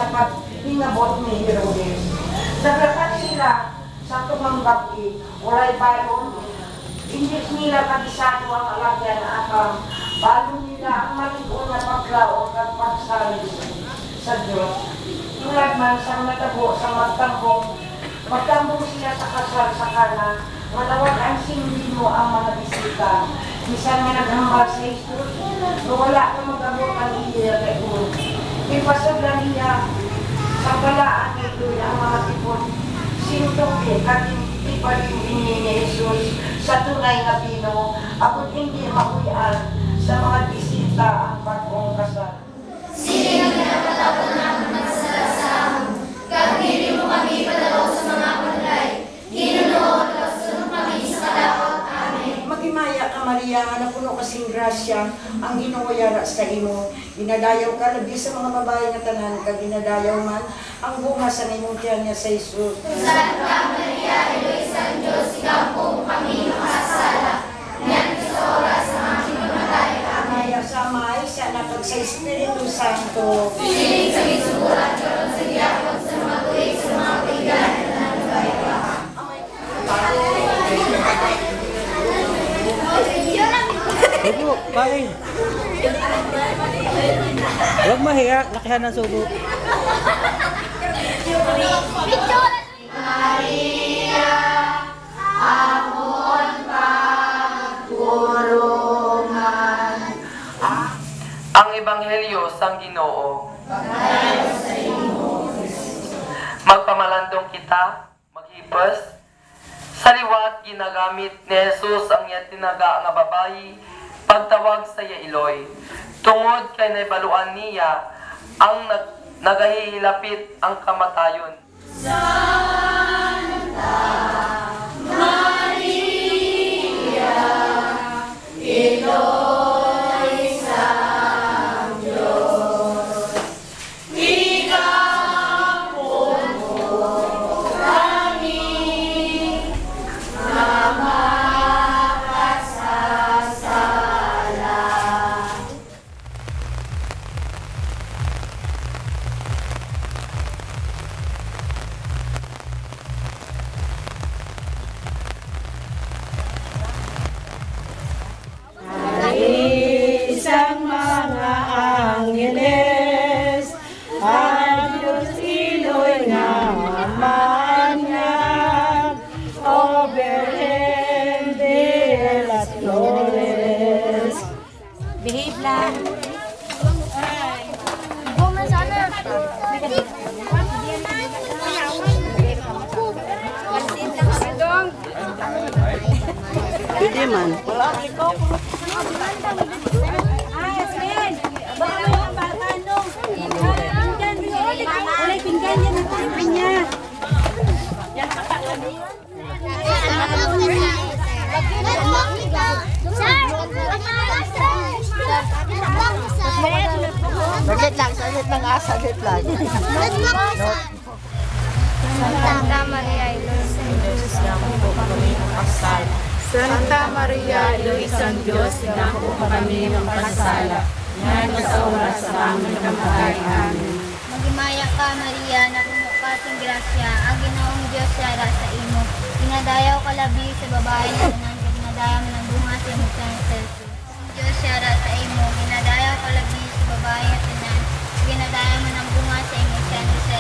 sa pag-inabot ni Herodes. Naglakat sila sa tumanggabi, walay balon, hindi nila kabisado ang alagyan at balo nila ang maligon na paglaon at pagsalis sa Diyos. Tulad man sa natabo sa magtambong sila sa kasal sa Kana, manawag ang singlino ang mga bisita. Bisan nga naghambal sa Jesus, wala ka magabot ang iya kay Ulo. Ipasag lang niya sa balaan nito ang mga tipon. Sintoke, kating ipaling ni Jesus sa tunay na Pino, abot hindi makuyan sa mga bisita ang bagong kasal. Sino ang pinapatapon namin magsalasahon? Kapili mo kami padalaw sa mga panlay. Ginunoon at kasunod kami sa kadakot. Amen. Magimaya ka, Maria, nga napuno kasing grasya, ang Ginoo yara sa imo. Ginadayaw ka, labi sa mga babae nga tanan ka, ginadayaw man, ang bunga sa imong tiyan niya sa Jesus. Santa Maria, Eloisa ng Diyos, ikaw po kami makasala. Ngayon sa oras ng aming pagmatay. Amen. Kaya sa may, siya napag sa Espiritu Santo. Piling sa gisulat, karoon sa giyakot, sa mga tuwig, sa mga kaigan, at nanagay ka. Subo, bye. Huwag mahiya, lakihan ng subo. Maria, amon pagkurungan. Ang Ebanghelyo sang Ginoo. Magpamalandong kita, maghipos. Sa liwat ginagamit ni Jesus ang iya tinaga nga babayi pagtawag sa iya iloy. Tungod kay naibaluan niya ang nagahihilapit ang kamatayon. Santa Maria, Eloisa ng Diyos, ikaw po kami na makasasala. Isang mga angeles, ang Diyos iloy nga mamanyag, o Virgen de las Flores. Behave lang. Goma sana. Pwede man. Saglit lang, saglit lang. Santa Maria, Eloisa ng Diyos, dako po kami magpasal. Santa Maria, Eloisa ng Diyos, dako po kami magpasala. Ngayon sa oras sa aming kamatay. Amen. Magimaya ka, Maria, na puno ka ng grasya, ang Ginoong Diyos yara sa imo. Pinadayaw ka labi sa babae na tanan, pinadayaw mo ng bunga sa imo sa Jesus. Diyos yara sa imo, pinadayaw ka labi sa babae na tanan, pinadayaw mo ng bunga sa imo sa Jesus.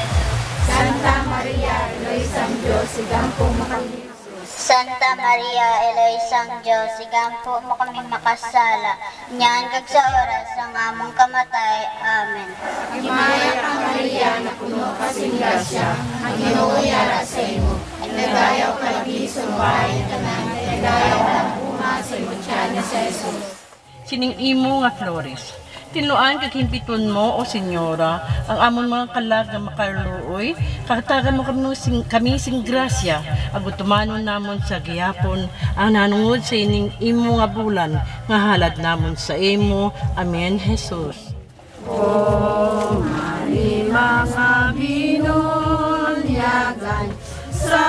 Santa Maria, Eloisa ng Diyos, igampo mo kami. Santa Maria, Eloisa ng Diyos, igampo mo kaming makasala, nyan kag sa oras ng among kamatay. Amen. Himaya ka, Maria, na puno kasing grasya, ang Ginoo yara sa imo. Nagdayaw ka labi sa babae na tanan, nagdayaw ka ng bunga sa imo tiyan ni Jesus. Sining imo nga Flores. Tinuan kag himpiton mo o senyora ang amon mga kalag nga makaluoy kakatagan mo kami sing grasya agutumanon namon sa gihapon ang nanungod sa ining imo nga bulan nga halad namon sa imo. Amen, Jesus. O mali mga binulyagan sa